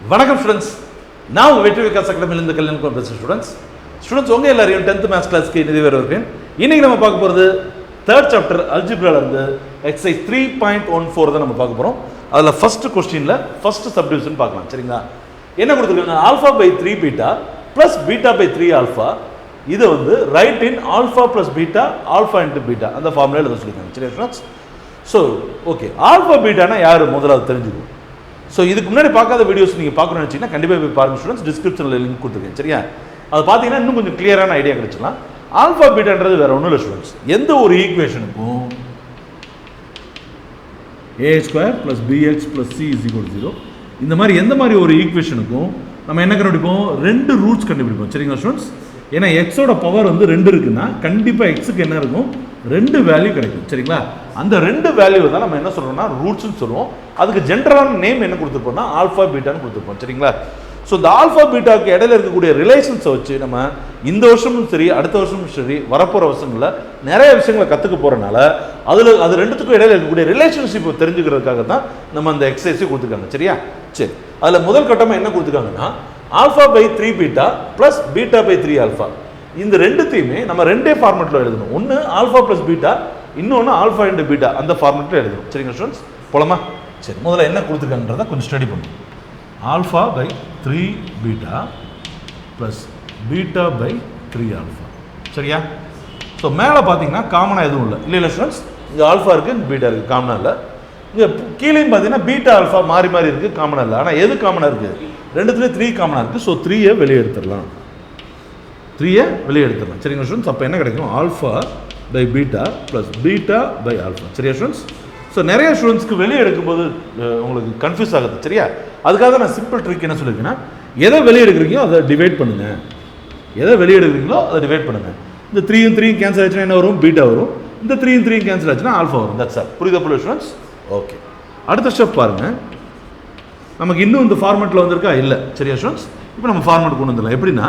வணக்கம் ஸ்டூடெண்ட்ஸ், நான் உங்கள் வெற்றி விகாஸ் அகாடமியிலிருந்து கல்யாணம் பேசுகிறேன். ஸ்டூடெண்ட்ஸ் உங்கள் எல்லாரையும் 10th மேத்ஸ் கிளாஸ்க்கு நிறைவேற இருக்கேன். இன்றைக்கி நம்ம பார்க்க போகிறது 3rd சாப்டர் அல்ஜிப்ராலேருந்து எக்ஸசைஸ் 3.14 தான் நம்ம பார்க்க போகிறோம். அதில் ஃபஸ்ட்டு கொஸ்டினில் ஃபஸ்ட்டு சப்டிவிஷன் பார்க்கலாம். சரிங்களா? என்ன கொடுத்துருக்காங்க? Alpha by 3 beta plus beta by 3 alpha. இதை right in alpha plus beta alpha into beta அந்த ஃபார்முலா எழுத சொல்லியிருக்காங்க. சரியா ஸ்டூடெண்ட்ஸ்? ஸோ ஓகே, ஆல்ஃபா பீட்டானா யார் முதலாவது தெரிஞ்சுக்கும். ஸோ இதுக்கு முன்னாடி பார்க்காத வீடியோஸ் நீங்கள் பார்க்கணும்னு நினச்சிங்கன்னா கண்டிப்பாக போய் பாருங்கள் ஸ்டூடெண்ட்ஸ். டிஸ்கிரிப்ஷனில் லிங்க் கொடுத்துருக்கேன். சரியா? அது பார்த்தீங்கன்னா இன்னும் கொஞ்சம் கிளியரான ஐடியா கிடைச்சிடலாம். ஆல்ஃபா பீட்டான்றது வேறு ஒன்றும் இல்லை ஸ்டூடெண்ட்ஸ். எந்த ஒரு ஈக்குவேஷனுக்கும் a² + bx + c = 0 இந்த மாதிரி எந்த மாதிரி ஒரு ஈக்குவேஷனுக்கும் நம்ம என்ன கண்டுபிடிப்போம்? 2 ரூட்ஸ் கண்டுபிடிப்போம். சரிங்களா ஸ்டூடெண்ட்ஸ்? ஏன்னா எக்ஸோட பவர் 2 இருக்குன்னா கண்டிப்பாக எக்ஸுக்கு என்ன இருக்கும்? 2 வேல்யூ கிடைக்கும். சரிங்களா? அந்த 2 வேல்யூ தான் நம்ம என்ன சொல்கிறோம்னா ரூட்ஸ்னு சொல்லுவோம். அதுக்கு ஜென்ரலான நேம் என்ன கொடுத்துருப்போம்னா ஆல்ஃபா பீட்டான்னு கொடுத்துருப்போம். சரிங்களா? ஸோ இந்த ஆல்ஃபா பீட்டாவுக்கு இடையில இருக்கக்கூடிய ரிலேஷன்ஸை வச்சு நம்ம இந்த வருஷமும் சரி அடுத்த வருஷமும் சரி வரப்போகிற வருஷங்களில் நிறைய விஷயங்களை கற்றுக்க போகிறனால அது ரெண்டுத்துக்கும் இடையில இருக்கக்கூடிய ரிலேஷன்ஷிப்பை தெரிஞ்சுக்கிறதுக்காக தான் நம்ம அந்த எக்ஸசைஸை கொடுத்துருக்காங்க. சரியா? சரி, அதில் முதல் கட்டமாக என்ன கொடுத்துருக்காங்கன்னா alpha by 3 beta plus beta by 3 alpha. இந்த ரெண்டுத்தையுமே நம்ம ரெண்டே ஃபார்மெட்டில் எழுதணும். ஒன்று ஆல்ஃபா ப்ளஸ் பீட்டா, இன்னொன்று ஆல்ஃபா இன்டு பீட்டா அந்த ஃபார்மெட்டில் எழுதணும். சரிங்களா ஸ்டூடெண்ட்ஸ்? போலாமா? சரி, முதல்ல என்ன கொடுத்துருக்காங்கன்றத கொஞ்சம் ஸ்டடி பண்ணுவோம். Alpha by 3 beta plus beta by 3 alpha. சரியா? ஸோ மேலே பார்த்தீங்கன்னா காமனாக எதுவும் இல்லை ஸ்டூடெண்ட்ஸ். இங்கே ஆல்ஃபா இருக்குது, இங்கே பீட்டா இருக்குது, காமனாக இல்லை. இங்கே கீழேயும் பார்த்தீங்கன்னா பீட்டா ஆல்ஃபா மாறி மாறி இருக்குது, காமனாக இல்லை. ஆனால் எது காமனாக இருக்குது? ரெண்டுத்துலேயும் 3 காமனாக இருக்குது. ஸோ 3 வெளியே எடுத்துடலாம். 3 வெளியே எடுத்துடலாம். சரிங்களா ஸ்டூடெண்ட்ஸ்? அப்போ என்ன கிடைக்கும்? Alpha by beta plus beta by alpha. சரியா ஸ்டூடெண்ட்ஸ்? ஸோ நிறைய ஸ்டூடெண்ட்ஸ்க்கு வெளியே எடுக்கும்போது உங்களுக்கு கன்ஃபியூஸ் ஆகுது. சரியா? அதுக்காக நான் சிம்பிள் ட்ரிக் என்ன சொல்லியிருக்கேன்னா, எதை வெளியே எடுக்கிறீங்களோ அதை டிவைட் பண்ணுங்கள். எதை வெளியே எடுக்கிறீங்களோ அதை டிவைட் பண்ணுங்கள். இந்த 3 கேன்சல் ஆச்சுன்னா என்ன வரும்? பீட்டா வரும். இந்த 3 கேன்சல் ஆச்சுன்னா ஆல்ஃபா வரும். That's all. புரியுதா போல ஸ்டூடெண்ட்ஸ்? ஓகே, அடுத்த ஸ்டெப் பாருங்கள். நமக்கு இன்னும் இந்த ஃபார்மெட்டில் வந்திருக்கா? இல்லை. சரியா ஸ்டூடெண்ட்ஸ்? இப்போ நம்ம ஃபார்மெட் கொண்டு வந்துடலாம். எப்படின்னா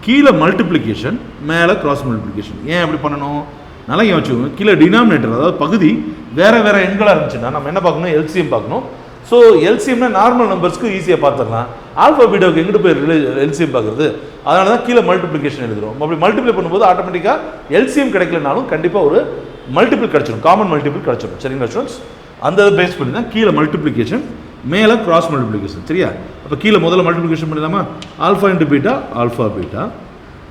கீழே மல்டிப்ளிகேஷன், மேலே கிராஸ் மல்டிப்ளிகேஷன். ஏன் அப்படி பண்ணணும்? நல்லா யோசிச்சுக்கோங்க. கீழே டினாமினேட்டர், அதாவது பகுதி வேறு வேறு எண்களாக இருந்துச்சுன்னா நம்ம என்ன பார்க்கணும்? எல்சிஎம் பார்க்கணும். ஸோ எல்சிஎம்னா நார்மல் நம்பர்ஸ்க்கு ஈஸியாக பார்த்துடலாம். ஆல்ஃபா பீட்டாவுக்கு எங்கிட்டு போய் எல்சிஎம் பார்க்குறது? அதனால தான் கீழே மல்டிப்ளிகேஷன் எழுதுகிறோம். அப்படி மல்டிப்ளை பண்ணும்போது ஆட்டோமேட்டிக்காக எல்சிஎம் கிடைக்கலனாலும் கண்டிப்பாக ஒரு மல்டிபிள் கிடச்சிடும், காமன் மல்டிபிள் கிடச்சிடும். சரிங்களா ஸ்டூடெண்ட்ஸ்? அந்த பேஸ் பண்ணி தான் கீழே மல்டிப்ளிகேஷன், மேலே கிராஸ் மல்டிப்ளிகேஷன். சரியா? அப்போ கீழே முதல்ல மல்டிப்ளிகேஷன் பண்ணிடலாமா? Alpha into beta alpha beta,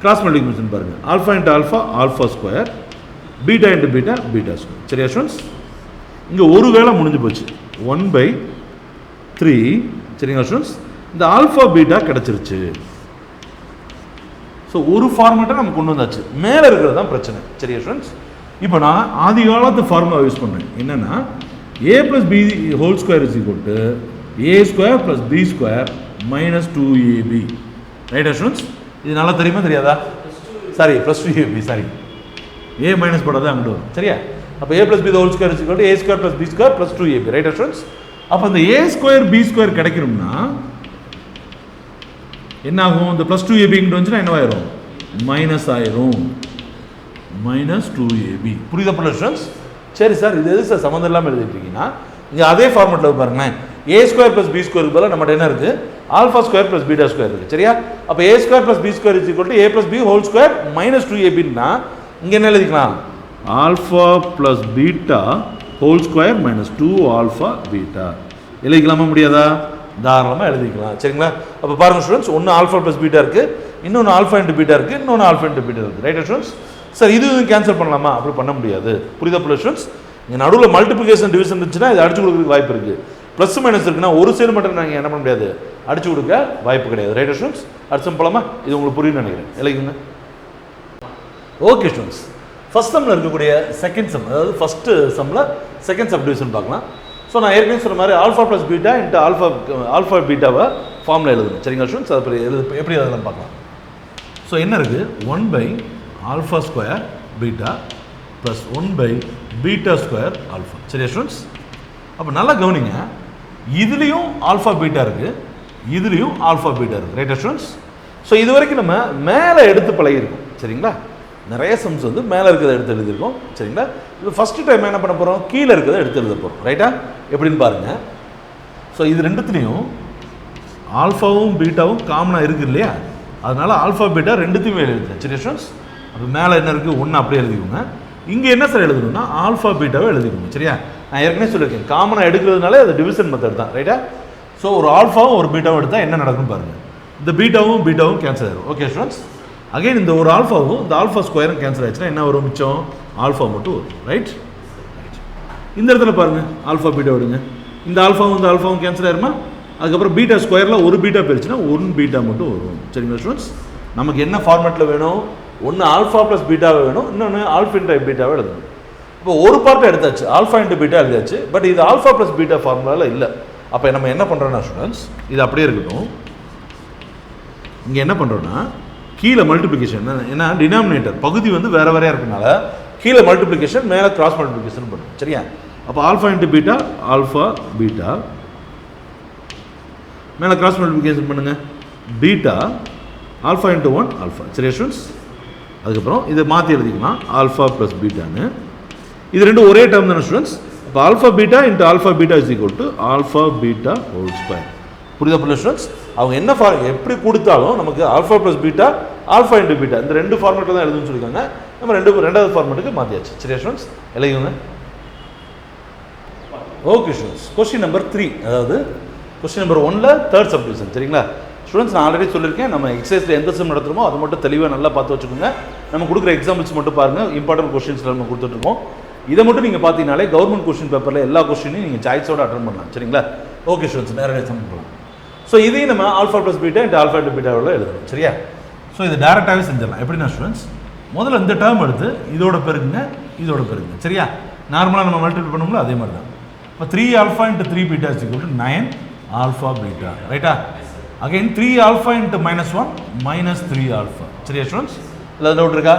cross multiplication பாருங்கள். Alpha into alpha alpha square, beta into beta beta square. சரியா ஸ்டூடெண்ட்ஸ்? இங்கே ஒரு வேளை முடிஞ்சு போச்சு. 1/3. சரிங்களா ஸ்டூடெண்ட்ஸ்? இந்த ஆல்ஃபா பீட்டா கிடச்சிருச்சு. ஸோ ஒரு ஃபார்மேட்டை நம்ம கொண்டு வந்தாச்சு. மேலே இருக்கிறது தான் பிரச்சனை. சரியா ஸ்டூடெண்ட்ஸ்? இப்போ நான் ஆதி காலத்து ஃபார்முலா யூஸ் பண்ணுறேன். என்னென்னா a + b whole square is equal to a² + b² - 2ab. ரைட்டா ஸ்டூடெண்ட்ஸ்? இது நல்லா தெரியுமா தெரியாதா? Sorry, +2ab. Sorry, a minus போடாதான் அங்கிட்டு வரும். சரியா? அப்போ a + b whole square is equal to a² + b² + 2ab. ரைட்டா ஸ்டூடெண்ட்ஸ்? அப்போ இந்த a² b² கிடைக்கணும்னா என்ன ஆகும்? இந்த +2ab இங்கிட்டு வந்துச்சுன்னா என்னவாயிரும்? மைனஸ் ஆயிரும். -2ab. புரியுதா போல ஸ்டூடெண்ட்ஸ்? சரி சார், இது எது சார் சம்மந்தம் இல்லாமல் எழுதிட்டு இருக்கீங்கன்னா இங்கே அதே ஃபார்மெட்டில் பாருங்களேன். a² + b² பதிலாக நம்மகிட்ட என்ன இருக்குது? Alpha square plus beta square இருக்குது. சரியா? அப்போ a² + b² is equal to a + b whole square -2abன்னா இங்கே என்ன எழுதிக்கலாம்? Alpha plus beta whole square -2 alpha beta. எழுதிக்கலாமா? முடியாதா? தாராளமாக எழுதிக்கலாம். சரிங்களா? அப்போ பாருங்கள் ஸ்டூடெண்ட்ஸ், ஒன்று ஆல்ஃபா ப்ளஸ் பீட்டா இருக்குது, இன்னொன்று ஆல்ஃபா இன்ட்டு பீட்டா இருக்குது, இன்னொன்று ஆல்ஃபா இன்ட்டு பீட்டா இருக்குது. ரைட்டா ஸ்டூடெண்ட்ஸ்? சார் இது கேன்சல் பண்ணலாமா? அப்படி பண்ண முடியாது. புரியுதா போல ஸ்டூடெண்ட்ஸ்? இங்கே நடுவில் மல்டிப்ளிகேஷன் டிவிஷன் இருந்துச்சுன்னா இது அடிச்சு கொடுக்குறதுக்கு வாய்ப்பு இருக்குது. ப்ளஸ் மைனஸ் இருக்குன்னா ஒரு சைடு மட்டும் நாங்கள் என்ன பண்ண முடியாது? அடிச்சு கொடுக்க வாய்ப்பு கிடையாது. ரைட்டா ஸ்டூடெண்ட்ஸ்? அடிச்சம் போலாமா? இது உங்களுக்கு புரியும்னு நினைக்கிறேன். இல்லைங்க? ஓகே ஸ்டூடெண்ட்ஸ், ஃபஸ்ட் சம்மில் இருக்கக்கூடிய செகண்ட் சம், அதாவது ஃபஸ்ட்டு சம்மில் செகண்ட் சப் டிவிஷன் பார்க்கலாம். ஸோ நான் ஏற்கனவே சொன்ன மாதிரி alpha plus beta into alpha பீட்டாவை ஃபார்மில் எழுதுணும். சரிங்களா ஸ்டூடெண்ட்ஸ்? அது எப்படி அதெல்லாம் பார்க்கலாம். ஸோ என்ன இருக்குது? 1/ஆல்ஃபா ஸ்கொயர் பீட்டா ப்ளஸ் 1/பீட்டா ஸ்கொயர் ஆல்ஃபா. சரியா ஸ்டூடெண்ட்ஸ்? அப்போ நல்லா கவனிங்க. இதுலேயும் ஆல்ஃபா பீட்டா இருக்குது, இதுலேயும் ஆல்ஃபா பீட்டா இருக்குது. ரைட்டா ஸ்டூடெண்ட்ஸ்? ஸோ இது வரைக்கும் நம்ம மேலே எடுத்து பழகிருக்கோம். சரிங்களா? நிறைய சம்ஸ் மேலே இருக்கிறத எடுத்து எழுதியிருக்கோம். சரிங்களா? இப்போ ஃபஸ்ட்டு டைம் என்ன பண்ண போகிறோம்? கீழே இருக்கிறத எடுத்து எழுத போகிறோம். ரைட்டா? எப்படின்னு பாருங்கள். ஸோ இது ரெண்டுத்துலேயும் ஆல்ஃபாவும் பீட்டாவும் காமனாக இருக்குது இல்லையா, அதனால் ஆல்ஃபா பீட்டா ரெண்டுத்தையுமே எழுதுறேன். சரி ஸ்டூடெண்ட்ஸ், அப்போ மேலே என்ன இருக்குது, ஒன்று அப்படியே எழுதிக்கோங்க. இங்கே என்ன சார் எழுதணும்னா ஆல்ஃபா பீட்டாவை எழுதிக்கோங்க. சரியா, நான் ஏற்கனவே சொல்லியிருக்கேன் காமனாக எடுக்கிறதுனால அது டிவிஷன் மெத்தட் தான். ரைட்டா, ஸோ ஒரு ஆல்ஃபாவும் ஒரு பீட்டாவும் எடுத்தால் என்ன நடக்கும்னு பாருங்கள். இந்த பீட்டாவும் கேன்சல் ஆயிடும். ஓகே ஸ்டூடெண்ட்ஸ், அகைன் இந்த ஒரு ஆல்ஃபாவும் இந்த ஆல்ஃபா ஸ்கொயரும் கேன்சல் ஆயிடுச்சுன்னா என்ன வரும், மிச்சம் ஆல்ஃபா மட்டும் வரும். ரைட், இந்த இடத்துல பாருங்கள் ஆல்ஃபா பீட்டா விடுங்க, இந்த ஆல்ஃபாவும் கேன்சல் ஆயிருமா, அதுக்கப்புறம் பீட்டா ஸ்கொயரில் ஒரு பீட்டா போயிடுச்சுன்னா ஒன் பீட்டா மட்டும் வரும். சரிங்களா ஸ்டூடெண்ட்ஸ், நமக்கு என்ன ஃபார்மேட்டில் வேணும், ஒன்று ஆல்ஃபா ப்ளஸ் பீட்டாவை வேணும், இன்னொன்று ஆல்ஃபா இன்டு பீட்டாவை எழுதணும். இப்போ ஒரு பார்ட்டை எடுத்தாச்சு, ஆல்ஃபா இன்டு பீட்டா எழுதியாச்சு, பட் இது ஆல்ஃபா ப்ளஸ் பீட்டா ஃபார்முலாவில் இல்லை. அப்போ நம்ம என்ன பண்ணுறோன்னா ஸ்டூடெண்ட்ஸ், இது அப்படியே இருக்கட்டும். இங்கே என்ன பண்ணுறோன்னா கீழே மல்டிப்ளிகேஷன், ஏன்னா டினாமினேட்டர் பகுதி வந்து வேறு வேறையாக இருக்கனால கீழே மல்டிப்ளிகேஷன் மேலே கிராஸ் மல்டிப்ளிகேஷன் பண்ணுறோம். சரியா, அப்போ alpha into beta alpha beta, மேலே கிராஸ் மல்டிப்ளிகேஷன் பண்ணுங்கள், பீட்டா ஆல்ஃபா இன்ட்டு 1 ஆல்ஃபா. சரியா ஸ்டூடெண்ட்ஸ், அதுக்கப்புறம் இதை மாற்றி எழுதிக்கலாம் ஆல்ஃபா ப்ளஸ் பீட்டான்னு. இது ரெண்டும் ஒரே டேர்ம் தானே ஸ்டூடெண்ட்ஸ். இப்போ alpha beta into alpha beta is equal to alpha beta whole square. புரியுதா புரியுது ஸ்டூடெண்ட்ஸ், அவங்க என்ன எப்படி கொடுத்தாலும் நமக்கு alpha plus beta alpha into beta இந்த ரெண்டு ஃபார்மேட்டில் தான் எழுதுன்னு சொல்லியிருக்காங்க. நம்ம ரெண்டாவது ஃபார்மேட்டுக்கு மாற்றியாச்சு. சரியா ஸ்டூடெண்ட்ஸ், எழுதிங்க. ஓகே ஸ்டூடெண்ட்ஸ், கொஸ்டின் நம்பர் 3, அதாவது கொஸ்டின் நம்பர் 1ல் தேர்ட் சப்டிவிஷன். சரிங்களா ஸ்டூடெண்ட்ஸ், நான் ஆல்ரெடி சொல்லியிருக்கேன், நம்ம எக்ஸசைஸில் எந்த சம் நடத்துகிறோமோ அதை மட்டும் தெளிவாக நல்லா பார்த்து வச்சுக்கோங்க. நம்ம கொடுக்குற எக்ஸாம்பிள்ஸ் மட்டும் பாருங்கள், இம்பார்ட்டன்ட் கொஸ்டின்ஸில் நம்ம கொடுத்துட்ருக்கோம். இதை மட்டும் நீங்கள் பார்த்தீங்கனாலே கவர்மெண்ட் கொஸ்டின் பேப்பரில் எல்லா கொஸ்டினையும் நீங்கள் சாய்ஸோடு அட்டன் பண்ணலாம். சரிங்களா, ஓகே ஸ்டூடெண்ட்ஸ், நேரடியாக சம் பண்ணலாம். ஸோ இதையும் நம்ம alpha plus beta into alpha into பீட்டாவில் எழுதணும். சரியா, ஸோ இது டேரெக்டாகவே செஞ்சிடலாம். எப்படின்னா ஸ்டூடெண்ட்ஸ், முதல்ல இந்த டேர்ம் எடுத்து இதோட பெருக்குங்க, இதோட பெருக்குங்க. சரியா, நார்மலாக நம்ம மல்டிபிள் பண்ணோம்ல அதே மாதிரி தான். இப்போ 3 alpha into 3 beta is equal to 9 alpha beta. ரைட்டா, அகைன் 3 ஆல்ஃபா இன்ட்டு -1 -3 ஆல்ஃபா. சரியா ஸ்டூடெண்ட்ஸ், இல்லை டவுட் இருக்கா?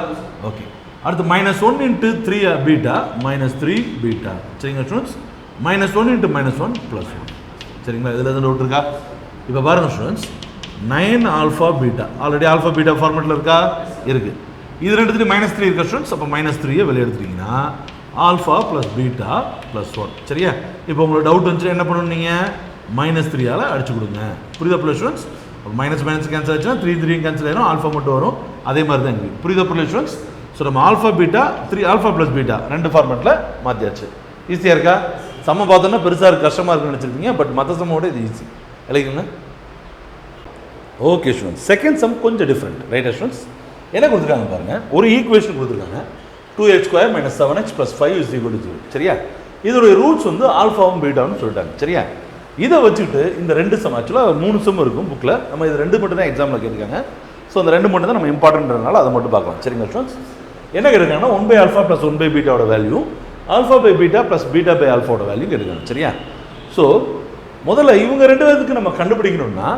ஓகே, அடுத்து -1 இன்ட்டு 3 பீட்டா -3 பீட்டா. சரிங்களா ஸ்டூடெண்ட்ஸ், -1 இன்ட்டு -1 +1. சரிங்களா, இதில் எதுவும் டவுட் இருக்கா? இப்போ பாருங்கள் students, 9 alpha beta already alpha beta ஃபார்மேட்டில் இருக்கா, இருக்குது. இது ரெண்டுத்துலேயும் -3 இருக்கா ஸ்டூடெண்ட்ஸ், அப்போ -3 வெளியே எடுத்துட்டிங்கன்னா ஆல்ஃபா ப்ளஸ் பீட்டா +1. சரியா, இப்போ உங்களுக்கு டவுட் வந்துச்சுன்னா என்ன பண்ணணும், நீங்கள் -3ஆல் அடிச்சு கொடுங்க. புரியுதா ப்ளஸ் ஸ்டூடெண்ட்ஸ், மைனஸ் கேன்சல் ஆச்சுன்னா 3 கேன்சல் ஆயிரும், ஆல்ஃபா மட்டும் வரும். அதே மாதிரி தான் இங்கே. புரியுதா ப்ளஸ் ஸ்டூடெண்ட்ஸ், ஸோ நம்ம alpha beta 3 alpha plus beta ரெண்டு ஃபார்மேட்டில் மாற்றியாச்சு. ஈஸியாக இருக்கா? சம்ம பார்த்தோன்னா பெருசாக இருக்குது, கஷ்டமாக இருக்குன்னு நினச்சிருக்கீங்க, பட் மற்ற சம்மோட இது ஈஸி. எழுதிக்கோங்க. ஓகே ஸ்டூடெண்ட்ஸ், செகண்ட் சம் கொஞ்சம் டிஃப்ரெண்ட். ரைட்டா ஸ்டூடெண்ட்ஸ், என்ன கொடுத்துருக்காங்க பாருங்கள், ஒரு ஈக்குவேஷன் கொடுத்துருக்காங்க, 2x² - 7x + 5 = 0. சரியா, இதோடைய ரூட்ஸ் வந்து ஆல்ஃபாவும் பீட்டாவும் சொல்லிட்டாங்க. சரியா, இதை வச்சுக்கிட்டு இந்த ரெண்டு சம், ஆக்சுவலாக 3 சம் இருக்கும் புக்கில், நம்ம இது 2 மட்டும் தான் எக்ஸாமில் கேட்டிருக்காங்க. ஸோ அந்த 2 மட்டும் தான் நம்ம இம்பார்ட்டன்றதுனால அதை மட்டும் பார்க்கலாம். சரிங்களா ஸ்டூடெண்ட்ஸ், என்ன கேட்டிருக்காங்கன்னா 1/α + 1/βோட வேல்யூ, α/β + β/ஆல்ஃபாவோட வேல்யூ கேட்டிருக்காங்க. சரியா, ஸோ முதல்ல இவங்க 2 பேருக்கு நம்ம கண்டுபிடிக்கணும்னா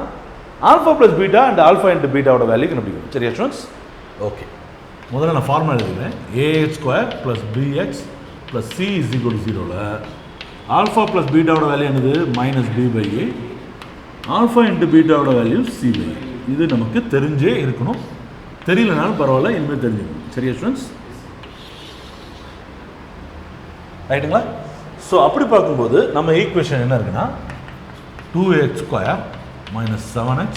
alpha plus beta and alpha into பீட்டாவோட வேல்யூ கண்டுபிடிக்கணும். சரியா ஸ்டூடெண்ட்ஸ், ஓகே, முதல்ல நான் ஃபார்முலா எழுதுகிறேன். ax² + bx + c = 0ல் ஆல்ஃபா ப்ளஸ் பீட்டாவோட வேல்யூ என்னது, -b/a, ஆல்ஃபா இன்ட்டு பீட்டாவோட வேல்யூ c/a. இது நமக்கு தெரிஞ்சே இருக்கணும், தெரியலனாலும் பரவாயில்ல, இனிமேல் தெரிஞ்சுக்கணும். சரியா ஸ்டூடெண்ட்ஸ், ரைட்டுங்களா? ஸோ அப்படி பார்க்கும்போது நம்ம ஈக்குவேஷன் என்ன இருக்குன்னா 2x² - 7x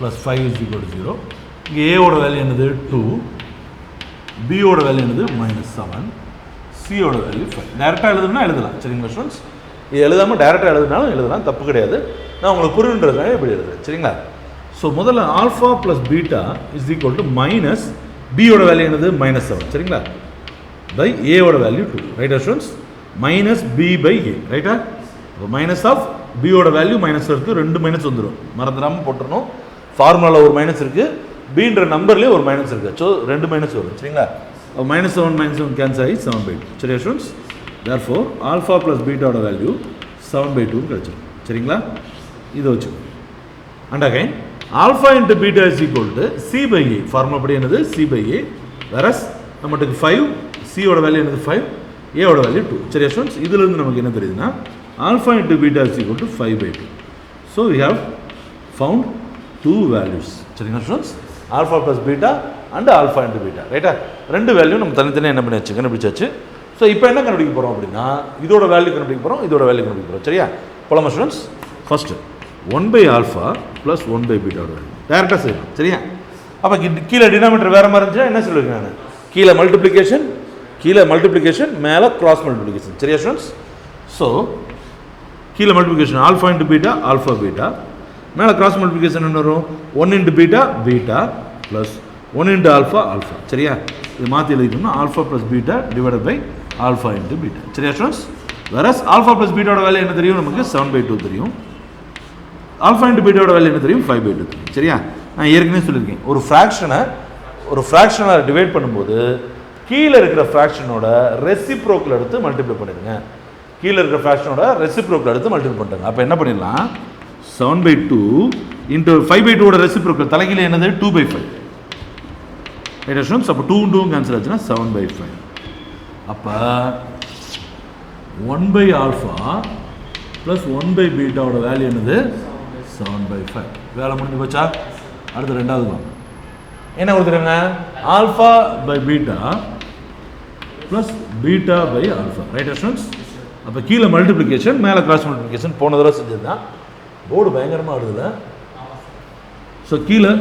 + 5 = 0. இங்கே ஏவோட வேல்யூ என்னது 2, பியோட வேல்யூ என்னது -7, சியோட வேல்யூ 5. டேரெக்டாக எழுதணும்னா எழுதலாம். சரிங்களா ஸ்டூடெண்ட்ஸ், இது எழுதாமல் டேரெக்டாக எழுதுனாலும் எழுதலாம், தப்பு கிடையாது. நான் உங்களுக்கு புரியுன்றதுனால எப்படி எழுதுறேன். சரிங்களா, ஸோ முதல்ல alpha plus beta is equal to minus பியோட வேல்யூ என்னது -7. சரிங்களா, பை ஏவோட வேல்யூ 2. ரைட்டா ஸ்டூடெண்ட்ஸ், -b/a. ரைட்டா, இப்போ மைனஸ் ஆஃப் பியோட வேல்யூ மைனஸ் இருக்குது, 2 மைனஸ் வந்துடும், மறந்துடாமல் போட்டுருணும். ஃபார்முலாவில் ஒரு மைனஸ் இருக்குது, பீன்ற நம்பர்லேயே ஒரு மைனஸ் இருக்குது, ஸோ 2 மைனஸ் வரும். சரிங்களா, -7 கேன்சல் ஆகி 7/2. சரியா ஸ்டூடெண்ட்ஸ், தேர்ஃபோர் ஆல்ஃபா ப்ளஸ் பீட்டாவோட வேல்யூ 7/2 கிடச்சிடும். சரிங்களா, இதை வச்சுக்கோங்க. And again alpha into beta is equal to c/a. Formula படி என்னது c/a, வேறஸ் நம்மட்டுக்கு 5, சியோட வேல்யூ என்னது 5, ஏவோட வேல்யூ 2. சரியா ஸ்டூடெண்ட்ஸ், இதுலேருந்து நமக்கு என்ன தெரியுதுன்னா alpha into beta is equal to 5/2. So we have found 2 values. சரிங்களா students, alpha plus beta and alpha into beta. ரைட்டா, 2 வேல்யூ நம்ம தனித்தனியாக என்ன பண்ணியாச்சு, கண்டுபிடிச்சாச்சு. ஸோ இப்போ என்ன கண்டுபிடிக்க போகிறோம் அப்படின்னா இதோட வேல்யூ கண்டுபிடிக்க போகிறோம், இதோட வேல்யூ கண்டுபிடிக்க போகிறோம். சரியா, போலாமா students? First 1 by alpha plus 1 by beta value டைரக்டாக செய்யலாம். சரியா? அப்போ கீழே டினாமினேட்டர் வேறு மாதிரி இருந்துச்சுன்னா என்ன சொல்லுவேன் நான்? கீழே மல்டிப்ளிகேஷன் மேலே கிராஸ் மல்டிப்ளிகேஷன். சரியா ஸ்டூடெண்ட்ஸ்? ஸோ கீழே multiplication alpha into beta alpha beta, மேலே கிராஸ் மல்டிப்ளிகேஷன் என்ன வரும்? 1 into beta beta plus 1 into alpha alpha. சரியா? இது மாற்றி எழுதிக்கணும்னா alpha plus beta divided by alpha into beta. சரியா ஸ்டூடெண்ட்ஸ்? வேறஸ் ஆல்ஃபா ப்ளஸ் பீட்டாவோட வேல்யூ என்ன தெரியும் நமக்கு? 7/2 தெரியும். ஆல்ஃபா இன்ட்டு பீட்டாவோட வேல்யூ என்ன தெரியும்? 5/2 தெரியும். சரியா? நான் ஏற்கனவே சொல்லியிருக்கேன், ஒரு ஃப்ராக்ஷனை டிவைட் பண்ணும்போது கீழே இருக்கிற ஃப்ராக்ஷனோட ரெசிப்ரோக்கல் எடுத்து மல்டிப்ளை பண்ணிடுங்க. கீழே இருக்கிற ஃப்ராக்ஷனோட ரெசிப்ரோக்கல் எடுத்து மல்டிப்ளை பண்ணுறாங்க. அப்போ என்ன பண்ணிடலாம்? 7/2 இன்ட்டு 5/2 ரெசிப்ரோக்கல் தலைகீழ என்னது? 2/5. Right students? அப்போ 2 2 கேன்சல் ஆச்சுன்னா 7/5. அப்போ 1 by ஆல்ஃபா ப்ளஸ் 1 by பீட்டாவோட வேல்யூ என்னது? 7/5. வேலை முடிஞ்சு போச்சா? அடுத்து ரெண்டாவது என்ன கொடுத்துருங்க? Alpha by beta plus beta by alpha. Right students? அப்போ கீழே மல்டிப்ளிகேஷன் மேலே கிராஸ் மல்டிப்ளிகேஷன் போன தடவை செஞ்சது தான். போர்டு பயங்கரமாக ஆடுதுல. ஸோ கீழே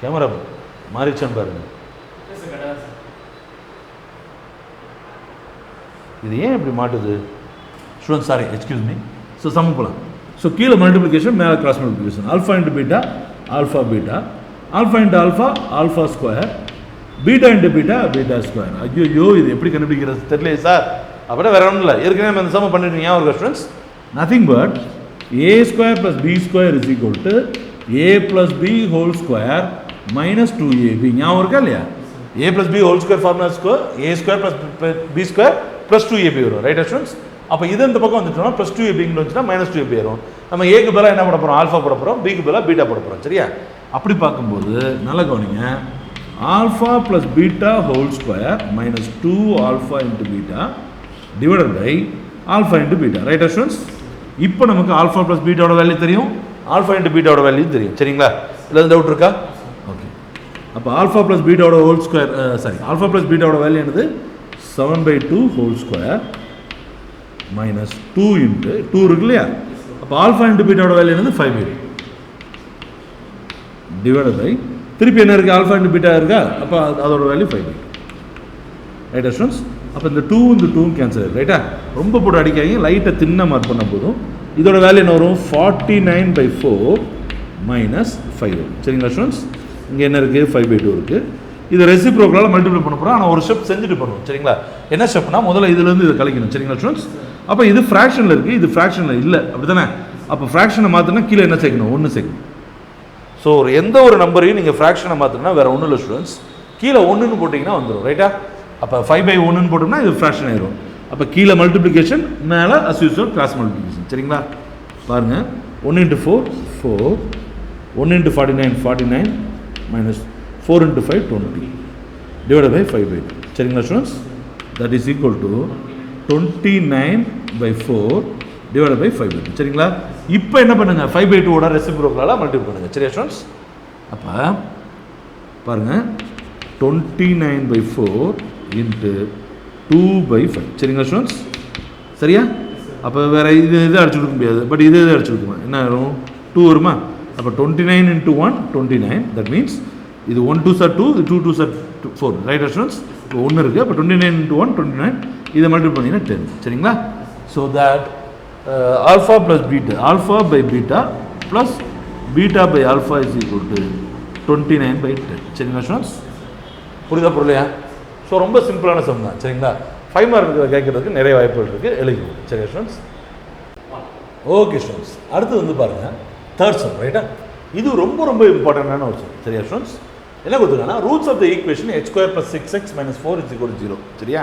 கேமரா மாறிச்சான்னு பாருங்க. இது ஏன் இப்படி மாட்டுது student? Sorry, excuse me. So சமம் போகலாம். ஸோ கீழே மல்டிப்ளிகேஷன் மேலே cross multiplication. Alpha into beta alpha beta, alpha into alpha alpha square, beta into beta beta square. ஐயோ இது எப்படி கண்டுபிடிக்கிறது தெரியலையே சார். அப்படின்னா வேற ஒன்றும் இல்லை, ஏற்கனவே நம்ம இந்த சமம் பண்ணிட்டு ஞாபகம் students. Nothing but a square plus B square is equal to a plus B whole square minus 2ab. ஞாபகம் இருக்கா இல்லையா? a plus B whole square formula square a square plus B square plus 2ab வரும். Right students? அப்போ இது இந்த பக்கம் வந்துட்டோம்னா plus 2ab வந்துச்சுன்னா மைனஸ் 2ab வரும். நம்ம ஏக்கு பதிலாக என்ன போட போகிறோம்? ஆல்ஃபா போட போகிறோம், பிக்கு பதிலாக பீட்டா போட போகிறோம். சரியா? அப்படி பார்க்கும்போது நல்ல கவனிங்க, alpha plus beta whole square minus 2 alpha into beta divided by alpha into beta. Right students? இப்போ நமக்கு ஆல்ஃபா ப்ளஸ் பீட்டாவோட வேல்யூ தெரியும், ஆல்ஃபா இன்ட்டு பீட்டாவோட வேல்யூ தெரியும். சரிங்களா? இல்லை டவுட் இருக்கா? ஓகே. அப்போ ஆல்ஃபா ப்ளஸ் பீட்டாவோட ஹோல் ஸ்கொயர் ஆல்ஃபா ப்ளஸ் பீட்டாவோட வேல்யூ என்னது? 7/2 ஹோல் ஸ்கொயர் மைனஸ் 2 இன்ட்டு 2 இருக்கு இல்லையா? அப்போ ஆல்ஃபா இன்ட்டு பீட்டாவோட வேல்யூ என்னது? 5/2 டிவைடட் பை திருப்பி என்ன இருக்குது? ஆல்ஃபா இன்ட்டு பீட்டா இருக்கா? அப்போ அதோட வேல்யூ 5/2. ரைட்டா ஸ்டூடெண்ட்ஸ்? அப்போ இந்த 2 இந்த 2 கேன்சல் ஆகிடும். ரைட்டா? ரொம்ப போட்டு அடிக்காதீங்க, லைட்டை தின்ன மார்க் பண்ண போதும். இதோட வேல்யூ என்ன வரும்? 49/4 மைனஸ் 5. சரிங்களா ஸ்டூடெண்ட்ஸ்? இங்கே என்ன இருக்குது? 5/2 இருக்குது. இது ரெசிப்ரோக்கலால் மல்டிப்ளை பண்ண போகிறோம். ஆனால் ஒரு ஸ்டெப் செஞ்சுட்டு பண்ணுவோம். சரிங்களா? என்ன ஸ்டெப்னா முதல்ல இதுலேருந்து இதை கழிக்கணும். சரிங்களா ஸ்டூடெண்ட்ஸ்? அப்போ இது ஃப்ராக்ஷனில் இருக்குது, இது ஃப்ராக்ஷனில் இல்லை, அப்படி தானே? அப்போ ஃப்ராக்ஷனை மாற்றினா கீழே என்ன சேர்க்கணும்? 1 சேர்க்கணும். ஸோ எந்த ஒரு நம்பரையும் நீங்கள் ஃப்ராக்ஷனை மாற்றினா வேறு ஒன்றும் இல்லை ஸ்டூடெண்ட்ஸ், கீழே 1ன்னு போட்டிங்கன்னா வந்துடும். ரைட்டா? அப்போ 5/1ன்னு போட்டோம்னா இது ஃப்ராக்ஷன் ஆயிரும். அப்போ கீழே மல்டிப்ளிகேஷன், மேலே அஸ் யூசுவல் கிராஸ் மல்டிப்ளிகேஷன். சரிங்களா? பாருங்கள், 1 × 4 4, 1 × 49 49 மைனஸ் 4 × 5 20 டிவைடட் பை 5/2. சரிங்களா students? That is equal to 29/4 divided by 5/2. சரிங்களா? இப்போ என்ன பண்ணுங்க? 5/2 ரெசிப்ரோக்கலால் மல்டிப்ளை பண்ணுங்க. சரியா ஸ்டூடெண்ட்ஸ்? அப்போ பாருங்கள், 29/4 இன்ட்டு 2/5. சரிங்களா ஸ்டூடெண்ட்ஸ்? சரியா? அப்போ வேறு இது அடிச்சு கொடுக்க முடியாது, பட் இது அடிச்சு கொடுக்குமா? என்ன வரும்? 2 வருமா? அப்போ 29 × 1 29. தட் மீன்ஸ் இது 1 2s are 2, 2 2s are 4. Right students? இப்போ 1 இருக்குது. அப்போ 29 × 1 29, இதை மல்டிப்ளை பண்ணிங்கன்னா 10. சரிங்களா? So that alpha plus beta, alpha by beta plus beta by alpha is equal to 29/10. சரிங்களா ஸ்டூடெண்ட்ஸ்? புரியுதா பொருளையா? ஸோ ரொம்ப சிம்பிளான சம் தான். சரிங்களா? 5 மார்க் கேட்கறதுக்கு நிறைய வாய்ப்புகள் இருக்குது, எழுதிக்கணும். சரியா ஸ்டூடெண்ட்ஸ்? ஓகே ஸ்டூடெண்ட்ஸ், அடுத்து வந்து பாருங்கள் தேர்ட் சம். ரைட்டா? இது ரொம்ப ரொம்ப இம்பார்ட்டண்டான ஒரு சம். சரியா ஸ்டூடெண்ட்ஸ்? என்ன கொடுத்துருக்காங்கன்னா roots of the equation x² + 6x - 4 = 0. சரியா?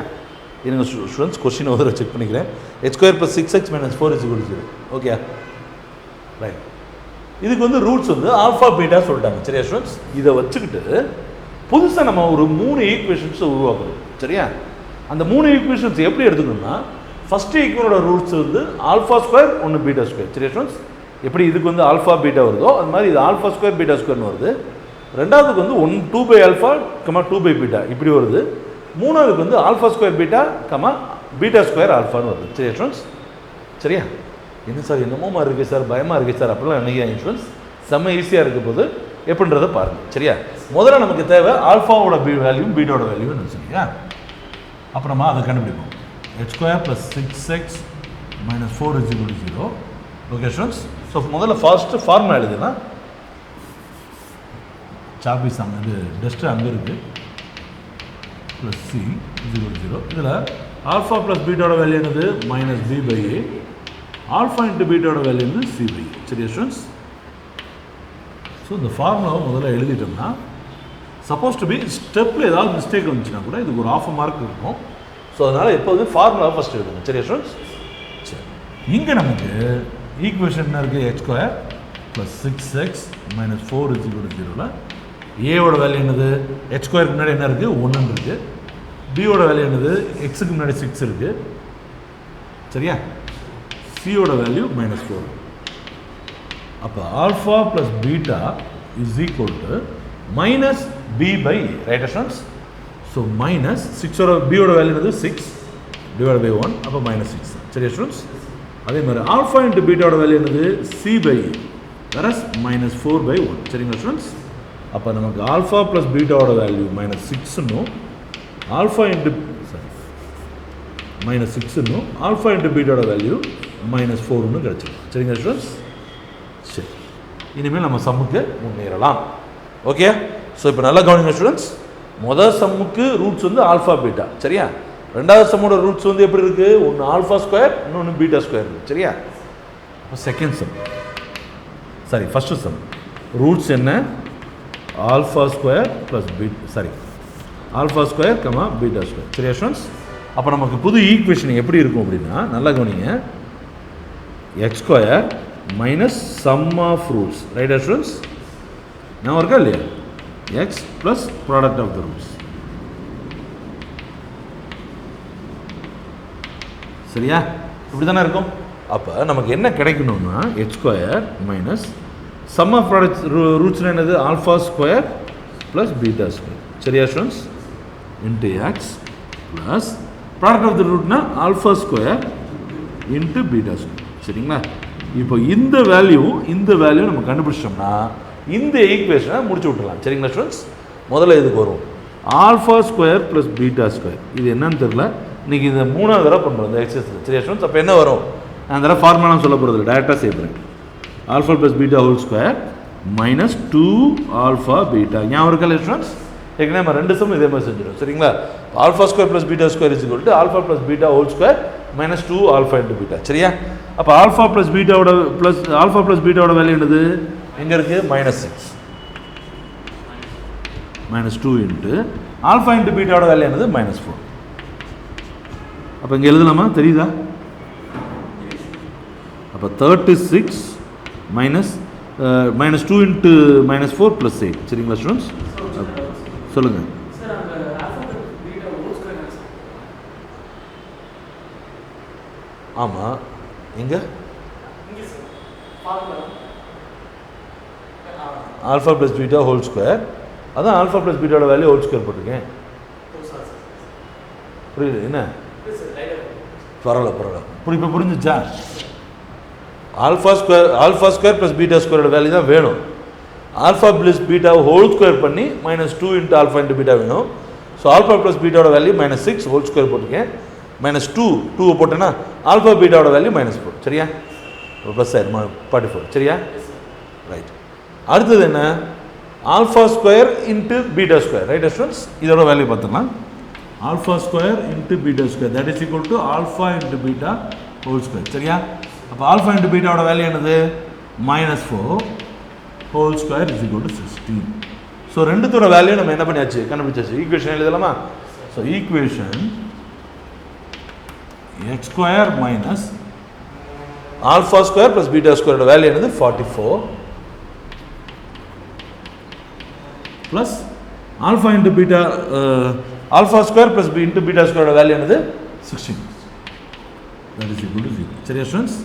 இருங்க ஸ்டூடெண்ட்ஸ், கொஸ்டின் ஒரு செக் பண்ணிக்கிறேன். x² + 6x - 4 = 0. Okay right. இதுக்கு வந்து ரூட்ஸ் வந்து ஆல்ஃபா பீட்டா சொல்லிட்டாங்க. சரியா ஸ்டூடெண்ட்ஸ்? இதை வச்சுக்கிட்டு புதுசாக நம்ம ஒரு 3 ஈக்குவேஷன்ஸை உருவாக்கணும். சரியா? அந்த 3 ஈக்குவேஷன்ஸ் எப்படி எடுத்துக்கணும்னா, ஃபஸ்ட்டு ஈக்குவேஷனோட ரூட்ஸ் வந்து α² 1 β². சரியா ஸ்டூடெண்ட்ஸ்? எப்படி இதுக்கு வந்து ஆல்ஃபா பீட்டா வருதோ அது மாதிரி இது α² β² வருது. ரெண்டாவதுக்கு வந்து 2/α, 2/β இப்படி வருது. மூணாவதுக்கு வந்து α² β, β² ஆல்ஃபான்னு வருது. சரியா ஸ்டூடெண்ட்ஸ்? சரியா? என்ன சார் என்னமோ மாதிரி இருக்குது சார், பயமாக இருக்குது சார் அப்படிலாம் நினைக்கிறேன் ஸ்டூடெண்ட்ஸ். செம்ம ஈஸியாக இருக்க போது எப்படின்றத பாருங்கள். சரியா? முதல்ல நமக்கு தேவை ஆல்ஃபாவோட வேல்யூ பீட்டாவோட வேல்யூன்னு சரியா? அப்புறமா அதை கண்டுபிடிப்போம். h² + 6x - 4 = 0. Okay students. So முதல்ல ஃபர்ஸ்ட்டு ஃபார்முலா எழுதுனா சாப்பீஸ் அங்கே இது டஸ்ட்டு அங்கே இருக்குது +c = 0. இதில் ஆல்ஃபா ப்ளஸ் பீட்டாவோட வேல்யூ என்னது -b/a, ஆல்ஃபா இன்ட்டு பீட்டாவோட வேல்யூ வந்து c/a. சரியா ஸ்டூடெண்ட்ஸ்? ஸோ இந்த ஃபார்முலாவை முதல்ல எழுதிட்டோம்னா சப்போஸ் டு பி ஸ்டெப்பில் ஏதாவது மிஸ்டேக் வந்துச்சுன்னா கூட இதுக்கு ஒரு 1/2 மார்க் இருக்கும். ஸோ அதனால் எப்போதுமே ஃபார்முலாவை ஃபஸ்ட் எழுதுங்க. சரியா ஸ்டூடெண்ட்ஸ்? சரி, இங்கே நமக்கு ஈக்குவேஷன் என்ன இருக்குது? h² + 6x - 4 = 0ல் ஏவோட வேல்யூ என்னது? h² முன்னாடி என்ன இருக்குது? 1 இருக்குது. பியோட வேல்யூ என்னது? எக்ஸுக்கு முன்னாடி 6 இருக்குது. சரியா? சியோட வேல்யூ -4. அப்போ alpha plus beta is equal to -b/a. Right students? So -6ஓட பியோட வேல்யூ என்னது? 6 / 1, அப்போ -6. சரியா ஸ்டூடெண்ட்ஸ்? அதே மாதிரி ஆல்ஃபா இன்ட்டு பீட்டாவோட வேல்யூ என்னது? c/a, whereas -4/1. சரிங்களா ஸ்டூடெண்ட்ஸ்? அப்போ நமக்கு ஆல்ஃபா ப்ளஸ் பீட்டாவோட வேல்யூ -6ன்னும் ஆல்ஃபா இன்ட்டு -6ன்னும் ஆல்ஃபா இன்ட்டு பீட்டாவோட வேல்யூ -4ன்னு கிடச்சிடும். சரிங்களா ஸ்டூடெண்ட்ஸ்? சரி, இனிமேல் நம்ம சம்முக்கு முன்னேறலாம். ஓகே? ஸோ இப்போ நல்லா கவனிங்க ஸ்டூடெண்ட்ஸ். முதல் சம்முக்கு ரூட்ஸ் வந்து ஆல்ஃபா பீட்டா. சரியா? ரெண்டாவது சம்மோட ரூட்ஸ் வந்து எப்படி இருக்குது? ஒன்று α², இன்னொன்று β² இருக்குது. சரியா? இப்போ second sum, sorry first some, roots என்ன? α² + α² β². சரியா ஸ்டூடெண்ட்ஸ்? அப்போ நமக்கு புது ஈக்குவேஷன் எப்படி இருக்கும் அப்படின்னா நல்லா கவனிங்க. x² - sum of roots. ரைட்டா ஸ்டூடெண்ட்ஸ்? நான் இருக்கா இல்லையா? x + product of the roots. சரியா? இப்படி தானே இருக்கும். அப்போ நமக்கு என்ன கிடைக்கணும்னா h² - sum of products ரூட்ஸ்னா என்னது? α² + β². சரியா students? Into x plus product of the ரூட்னா α² இன்ட்டு β². சரிங்களா? இப்போ இந்த வேல்யூ நம்ம கண்டுபிடிச்சோம்னா இந்த ஈக்குவேஷனை முடிச்சு விட்டுலாம். சரிங்களா ஸ்டூடெண்ட்ஸ்? முதல்ல இதுக்கு வரும் α² + β². இது என்னன்னு தெரியல, இன்றைக்கி இந்த 3ஆவது தடவை பண்ணுறோம் இந்த எக்ஸசைஸ். சரியா ஸ்டூடெண்ட்ஸ்? அப்போ என்ன வரும்? நான் தடவை ஃபார்முலாம் சொல்ல போகிறது இல்லை, டேரெக்டாக செய்கிறேன். α + β² - 2α β. ஞாபகம் இருக்கா இல்லை ஸ்டூடெண்ட்ஸ்? ஏற்கனவே நம்ம ரெண்டு சம் இதே மாதிரி செஞ்சிடும். சரிங்களா? α² + β² = α + β² - 2α × β. சரியா? அப்போ α + βவோட வேல்யூ என்னது? எங்கே இருக்குது? -6 -2 இன்ட்டு α × βவோட வேல்யூ என்னது? -4. அப்போ இங்கே எழுதலாமா? தெரியுதா? அப்போ 36 -2 இன்ட்டு -4 + 8. சரிங்களா ஸ்டூடெண்ட்ஸ்? சொல்லுங்கள். ஆமாம், எங்கே? α + β². அதான் α + βவோட வேல்யூ ² போட்டிருக்கேன். புரியுது என்ன? பரவாயில்ல. இப்போ புரிஞ்சிச்சா? α² + β² வேல்யூ தான் வேணும். α + β² பண்ணி -2 இன்ட்டு α × β வேணும். ஸோ α + βவோட வேல்யூ -6 ² போட்டிருக்கேன். -2 போட்டேன்னா α βவோட வேல்யூ -4. சரியா? ப்ளஸ் ஆயிரும் 44. சரியா? ரைட். அடுத்தது என்ன? α² இன்ட்டு β². ரைட்டா ஸ்டூடெண்ட்ஸ்? இதோட வேல்யூ பார்த்துக்கலாம். α² into β², that is equal to α × β². சரியா? அப்போ α × βவோட வேல்யூ என்னது? -4 ² = 16. ஸோ ரெண்டுத்தோட வேல்யூ நம்ம என்ன பண்ணியாச்சு? கண்டுபிடிச்சாச்சு. ஈக்குவேஷன் எழுதலாமா? ஸோ ஈக்குவேஷன் x² - α² + β² வேல்யூ என்னது? 44 ப்ளஸ் α × β α² + β² வேல்யூ என்னது? 16. That is equal to 0. சரியா ஸ்டூடெண்ட்ஸ்?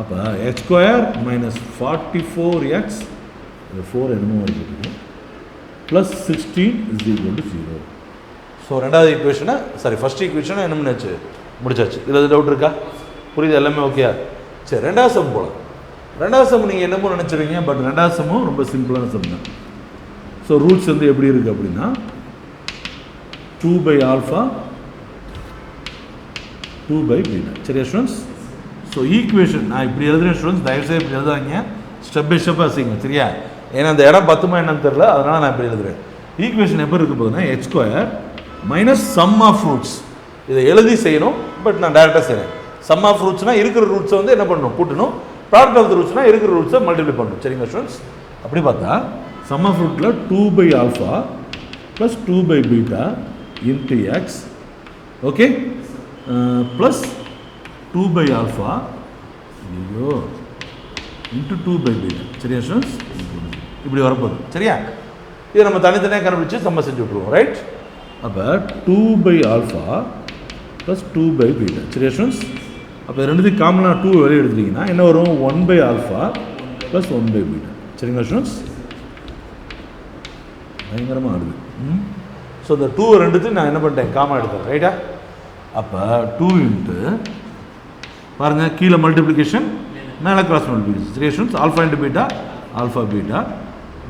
அப்போ x² - 44x 4 என்னமோ இருக்குது ப்ளஸ் 16 = 0. ஸோ ரெண்டாவது ஈக்குவேஷனை ஃபஸ்ட் ஈக்குவேஷனை என்ன பண்ணியாச்சு? முடிச்சாச்சு. இதில் டவுட் இருக்கா? புரியுது? எல்லாமே ஓகே. சரி, ரெண்டாவது சம் போகலாம். ரெண்டாவது சம் நீங்கள் என்னமோ நினச்சிருவீங்க, பட் ரெண்டாவது சம்மும் ரொம்ப சிம்பிளான சம் தான். ஸோ ரூட்ஸ் வந்து எப்படி இருக்குது அப்படின்னா 2/α 2/β. சரியா ஸ்டூடெண்ட்ஸ்? ஸோ ஈக்குவேஷன் நான் இப்படி எழுதுறேன் ஸ்டூடெண்ட்ஸ், தயவுசெய்து இப்படி எழுதாங்க, ஸ்டெப் பை ஸ்டெப்பாக செய்யுங்க. சரியா? ஏன்னா அந்த இடம் பத்துமா என்னன்னு தெரியல, அதனால் நான் இப்படி எழுதுறேன். ஈக்குவேஷன் எப்படி இருக்க போகுதுன்னா x² minus sum of roots. இதை எழுதி செய்யணும், பட் நான் டேரெக்டாக செய்கிறேன். சம் ஆஃப் ரூட்ஸ்னால் இருக்கிற ரூட்ஸை வந்து என்ன பண்ணணும், கூட்டணும். ப்ராடக்ட் ஆஃப் த ரூட்ஸ்னால் இருக்கிற ரூட்ஸை மல்டிப்ளை பண்ணணும். சரிங்களா ஸ்டூடெண்ட்ஸ்? அப்படி பார்த்தா சம் ஆஃப் ரூட்டில் 2/α plus 2/β into x, okay, plus 2/α ஐயோ இன்ட்டு 2/β. சரியா ஸ்டூடெண்ட்ஸ்? இப்படி வரப்போகுது. சரியா? இதை நம்ம தனித்தனியாக கண்டுபிடிச்சு சம்ம செஞ்சு விட்ருவோம். ரைட்? அப்போ 2/α ப்ளஸ் 2/β. சரியா ஸ்டூடெண்ட்ஸ்? அப்போ ரெண்டுத்தையும் காமனாக 2 வெளியே எடுத்துட்டிங்கன்னா என்ன வரும், 1/α ப்ளஸ் 1/β. சரிங்களா ஸ்டூடெண்ட்ஸ்? பயங்கரமாக ஆடுது. ஸோ இந்த 2 ரெண்டுத்தையும் நான் என்ன பண்ணிட்டேன், காமனாக எடுத்தேன். ரைட்டா? அப்போ 2 இன்ட்டு பாருங்கள், கீழே மல்டிப்ளிகேஷன், மேலே கிராஸ் மல்டிப்ளிகேஷன். சரியா students? Alpha into beta, alpha beta,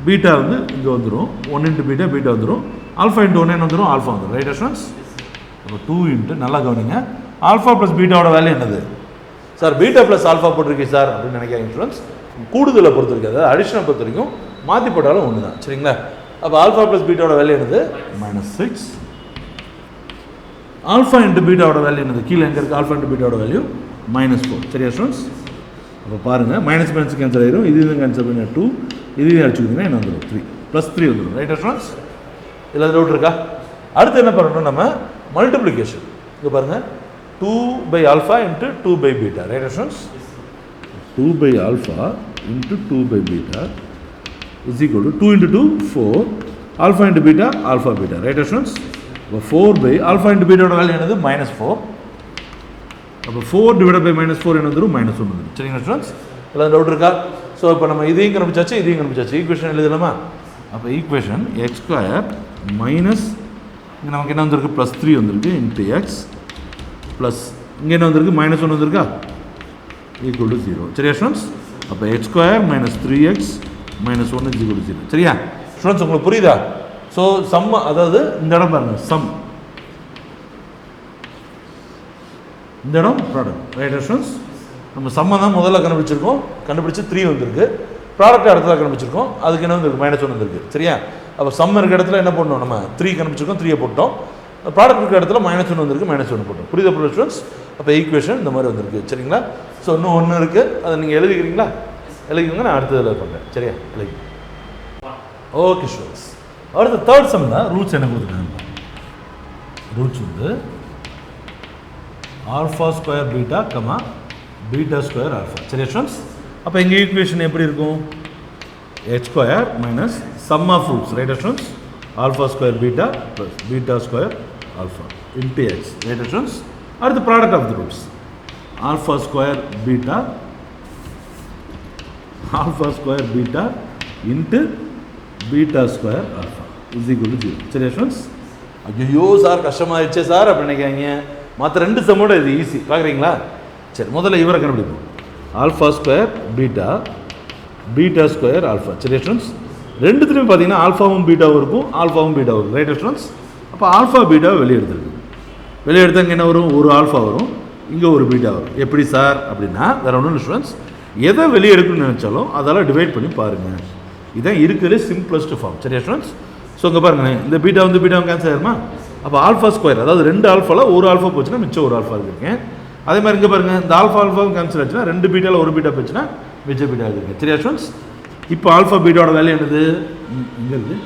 beta வந்து இங்கே வந்துடும், 1 இன்ட்டு பீட்டா, பீட்டா வந்துடும், ஆல்ஃபா இன்ட்டு 1 என்ன வந்துடும், ஆல்ஃபா வந்துடும். ரைட்டா ஸ்டூடெண்ட்ஸ்? அப்போ 2 இன்ட்டு, நல்லா கவனிங்க, ஆல்ஃபா ப்ளஸ் பீட்டாவோட வேல்யூ என்னது சார், பீட்டா ப்ளஸ் ஆல்ஃபா போட்டிருக்கீங்க சார் அப்படின்னு நினைக்கிறேன் ஸ்டூடெண்ட்ஸ். கூடுதலை பொறுத்த வரைக்கும், அதாவது அடிஷனை பொறுத்த வரைக்கும் மாற்றி போட்டாலும் ஒன்று தான். சரிங்களா? அப்போ ஆல்ஃபா ப்ளஸ் பீட்டாவோட வேல்யூ என்னது, -6. ஆல்ஃபா இன்ட்டு பீட்டாவோட வேல்யூ என்னது, கீழே எங்கே இருக்குது, ஆல்ஃபா இன்ட்டு பீட்டாவோட வேல்யூ -4. சரியா ஸ்டூடெண்ட்ஸ்? அப்போ பாருங்கள், மைனஸ் மைனஸ் கேன்சல் ஆயிரும், இது கேன்சல் பண்ணி 2, இது அடிச்சுக்கிட்டிங்கன்னா என்ன வந்துடும், 3 + 3 வந்துடும். ரைட்டா ஸ்டூடெண்ட்ஸ்? இதில் டவுட் இருக்கா? அடுத்து என்ன பண்ணணும், நம்ம மல்டிப்ளிகேஷன். இங்கே பாருங்கள், 2/α இன்ட்டு 2/β. ரைட்டா students? 2/α into 2/β is equal to 2 into 2 4, alpha into beta, alpha beta. Right students? அப்போ 4/α into beta ஓட வேல்யூ என்னது, -4. அப்போ 4 divided by -4 என்ன வந்துடும், -1 வந்துடும். சரிங்களா ஸ்டூடெண்ட்ஸ்? எல்லாம் டவுட் இருக்கா? ஸோ இப்போ நம்ம இதையும் கண்டுபிடிச்சாச்சு, இதையும் கண்டுபிடிச்சாச்சு. ஈக்குவேஷன் எழுதலாமா? அப்போ ஈக்குவேஷன் x² மைனஸ் இங்கே நமக்கு என்ன வந்திருக்கு, +3 வந்திருக்கு, இன்ட்டு எக்ஸ் ப்ளஸ் இங்கே என்ன வந்திருக்கு, -1 வந்திருக்கா, ஈக்குவல் டு 0. சரியா ஸ்டூடெண்ட்ஸ்? அப்போ x² minus 3x -1 is equal to 0. சரியா ஸ்டூடெண்ட்ஸ்? உங்களுக்கு புரியுதா? ஸோ சம், அதாவது இந்த இடம் பாருங்கள், சம், இந்த இடம் ப்ராடக்ட். Right students? நம்ம சம்மை தான் முதல்ல கண்டுபிடிச்சிருக்கோம், கண்டுபிடிச்சி 3 வந்திருக்கு. ப்ராடக்ட் அடுத்ததாக கண்டுபிடிச்சிருக்கோம், அதுக்கு என்ன வந்திருக்கு, -1 வந்திருக்கு. சரியா? அப்போ சம் இருக்க இடத்துல என்ன பண்ணணும், நம்ம 3 கண்டுபிடிச்சிருக்கோம், 3 போட்டோம். ப்ராடக்ட் இருக்கிற இடத்துல -1 வந்திருக்கு, -1 போட்டோம். புரியுதா ஸ்டூடெண்ட்ஸ்? அப்போ ஈக்குவேஷன் இந்த மாதிரி வந்திருக்கு. சரிங்களா? ஸோ இன்னும் ஒன்று இருக்குது, அதை நீங்கள் எழுதிக்கிறீங்களா? எழுதிக்கோங்க, நான் அடுத்ததில் பண்ணுறேன். சரியா? எழுதி. ஓகே ஸ்டூடெண்ட்ஸ், அடுத்த தேர்ட் சம் தான். ரூட்ஸ் என்ன கொடுத்துருக்காங்க, ரூட்ஸ் வந்து α² பீட்டா, β² ஆல்ஃபா. சரியா ஸ்டூடெண்ட்ஸ்? அப்போ எங்கள் ஈக்குவேஷன் எப்படி இருக்கும், x² minus sum of roots. ரைட்டா students? α² beta plus β² alpha into x. ரைட்டா ஸ்டூடெண்ட்ஸ்? அடுத்து product of the roots, α² beta into β² alpha is equal to 0. சரியா ஸ்டூடெண்ட்ஸ்? ஐயோ சார் கஷ்டமாகிடுச்சே சார் அப்படின்னு நினைக்காங்க. மற்ற 2 சம்மோட இது ஈஸி, பார்க்குறீங்களா? சரி, முதல்ல இவரை கண்டுபிடிப்போம். α² பீட்டா, β² ஆல்ஃபா. சரியா ஸ்டூடெண்ட்ஸ்? ரெண்டுத்துலையும் பார்த்தீங்கன்னா ஆல்ஃபாவும் பீட்டாவும் இருக்கும், ஆல்ஃபாவும் பீட்டாவும் இருக்கும். ரைட்டா ஸ்டூடெண்ட்ஸ்? அப்போ ஆல்ஃபா பீட்டாவை வெளியே எடுத்துருக்கு. வெளியே எடுத்தாங்க என்ன வரும், ஒரு ஆல்ஃபா வரும், இங்கே ஒரு பீட்டா வரும். எப்படி சார் அப்படின்னா, வேறு ஒன்றும் இல்லை ஸ்டூடெண்ட்ஸ், எதை வெளியே எடுக்கணும்னு நினச்சாலும் அதால் டிவைட் பண்ணி பாருங்கள். இதுதான் இருக்கிறதுலே சிம்பிளஸ்ட் ஃபார்ம். சரியா ஸ்டூடெண்ட்ஸ்? ஸோ இங்கே பாருங்கள், இந்த பீட்டா வந்து பீட்டாவும் கேன்சல் ஆயிருமா? அப்போ α², அதாவது 2 ஆல்ஃபாவில் ஒரு ஆல்ஃபா போச்சுன்னா மிச்சம் ஒரு ஆல்ஃபா இருக்கேன். அதே மாதிரி இங்கே பாருங்கள், இந்த ஆல்ஃபாவும் கேன்சல் ஆச்சுன்னா 2 பீட்டாவில் ஒரு பீட்டா போச்சுன்னா மிச்ச பீட்டா இருக்குங்க. சரியா ஸ்டூடெண்ட்ஸ்? இப்போ ஆல்ஃபா பீட்டாவோட வேல்யூ என்னது, இங்கே இருக்குது,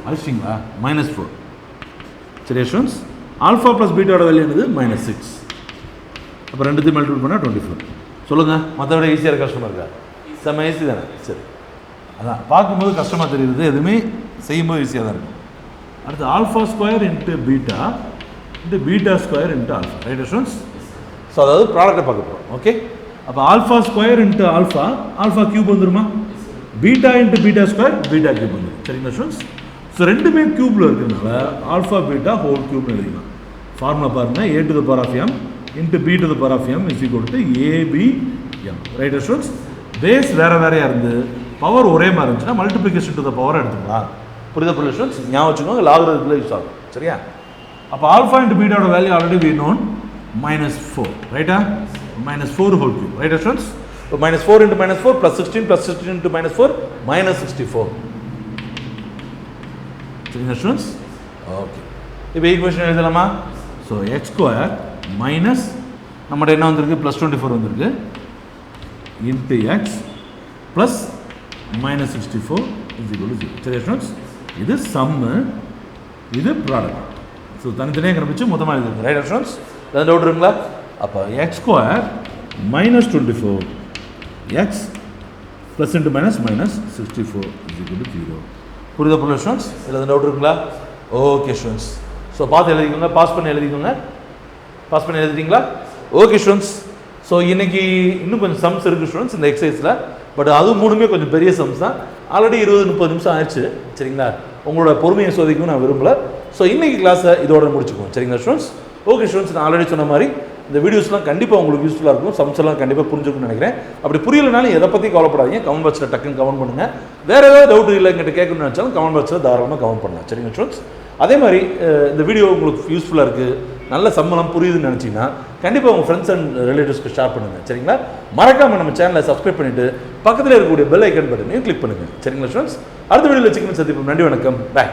அழிச்சிங்களா, -4. சரியா ஸ்டூடெண்ட்ஸ்? ஆல்ஃபா ப்ளஸ் பீட்டாவோட வேல்யூ என்னது, -6. அப்போ ரெண்டுத்தையும் மல்டிபிள் பண்ணால் 24. சொல்லுங்கள், மற்றவிட ஈஸியாக இருக்கா, கஷ்டமாக இருக்கா? செம்ம ஈஸி தானே. சரி, அதான் பார்க்கும்போது கஷ்டமாக தெரியுது, எதுவுமே செய்யும்போது ஈஸியாக தான் இருக்கும். அடுத்து α² into beta into β² into alpha. Right students? So அதாவது ப்ராடக்டை பார்க்க போகிறோம். ஓகே, அப்போ α² இன்ட்டு ஆல்ஃபா கியூப் வந்துருமா, பீட்டா இன்ட்டு β² பீட்டா கியூப் வந்துடும். சரிங்களா ஸ்டூடெண்ட்ஸ்? ஸோ ரெண்டுமே க்யூப்பில் இருக்கிறதுனால ஆல்ஃபா பீட்டா ஹோல் க்யூப்னு எழுதிக்கலாம். ஃபார்முலா பாருங்கள், a to the power of m into b to the power of m is equal to abm. Right, students? Base வேறையா இருந்து power ஒரே மாதிரி இருந்துச்சுன்னா மல்டிப்ளிகேஷன் டு த பவர் எடுத்துக்கலாம். புரியுதா ஸ்டூடண்ட்ஸ்? ஞாபகம் வச்சுக்கோங்க, லாகரிதம்ல யூஸ் ஆகும். சரியா? அப்போ ஆல்ஃபா இன்டு பீட்டாவோட வேல்யூ ஆல்ரெடி we known -4. ரைட்டா? -4 whole cube. Right, students? So -4 into -4 plus 16 into -4 -64. சரிங்களா ஸ்டூடண்ட்ஸ்? ஓகே. இப்போ ஈக்குவேஷன் எழுதலாமா? ஸோ எக்ஸ் ஸ்கொயர் மைனஸ் நம்மகிட்ட என்ன வந்திருக்கு, +24 வந்திருக்கு, into x plus -64 is equal to 0. சரியா ஸ்டூடண்ட்ஸ்? இது சம்மு, இது ப்ராடக்ட். ஸோ தனித்தனியாக கண்டுபிடிச்சு மொத்தமாக எழுதிருக்கு. Right students? ஏதாவது டவுட் இருக்குங்களா? அப்போ X square -24 X plus into -64 is equal to 0. புரியுதா புரியுதா ஸ்டூடண்ட்ஸ்? ஏதாவது டவுட் இருக்குங்களா? Okay students. ஸோ பார்த்து எழுதிக்கோங்க, பாஸ் பண்ணி எழுதிக்கோங்க. பாஸ் பண்ணி எழுதிட்டீங்களா? Okay students. ஸோ இன்றைக்கி இன்னும் கொஞ்சம் சம்ஸ் இருக்குது ஸ்டூடண்ட்ஸ் இந்த எக்ஸசைஸில். பட் அது மூணுமே கொஞ்சம் பெரிய சம்ஸ் தான். ஆல்ரெடி 20-30 நிமிஷம் ஆயிடுச்சு. சரிங்களா? உங்களோட பொறுமையை சோதிக்கவும் நான் விரும்பலை. ஸோ இன்றைக்கி கிளாஸை இதோட முடிச்சுக்குவோம். சரிங்களா ஸ்டூடண்ட்ஸ்? ஓகே ஸ்டூடண்ட்ஸ், நான் ஆல்ரெடி சொன்ன மாதிரி இந்த வீடியோஸ்லாம் கண்டிப்பாக உங்களுக்கு யூஸ்ஃபுல்லாக இருக்கும். சம்ஸ் எல்லாம் கண்டிப்பாக புரிஞ்சுக்கணும்னு நினைக்கிறேன். அப்படி புரியலைனாலும் எதை பற்றி கவலைப்படாதீங்க, கமெண்ட் பாக்ஸில் டக்குன்னு கமெண்ட் பண்ணுங்கள். வேறு ஏதாவது டவுட் இல்லை எங்கிட்ட கேட்கணும்னு நினச்சாலும் கமெண்ட் பாக்ஸில் தாராளமாக கமெண்ட் பண்ணலாம். சரிங்களா ஸ்டூடண்ட்ஸ்? அதே மாதிரி இந்த வீடியோ உங்களுக்கு யூஸ்ஃபுல்லாக இருக்குது, நல்ல சம்பளம் புரியுதுன்னு நினச்சிங்கன்னா கண்டிப்பாக உங்கள் ஃப்ரெண்ட்ஸ் அண்ட் ரிலேட்டிவ்ஸ்க்கு ஷேர் பண்ணுங்கள். சரிங்களா? மறக்காமல் நம்ம சேனலை சப்ஸ்கிரைப் பண்ணிவிட்டு பக்கத்தில் இருக்கக்கூடிய பெல் ஐக்கன் பட்டனையும் கிளிக் பண்ணுங்கள். சரிங்களா ஸ்டூடண்ட்ஸ்? அடுத்த வீடியோவில் சந்திப்போம். நன்றி, வணக்கம், பாய்.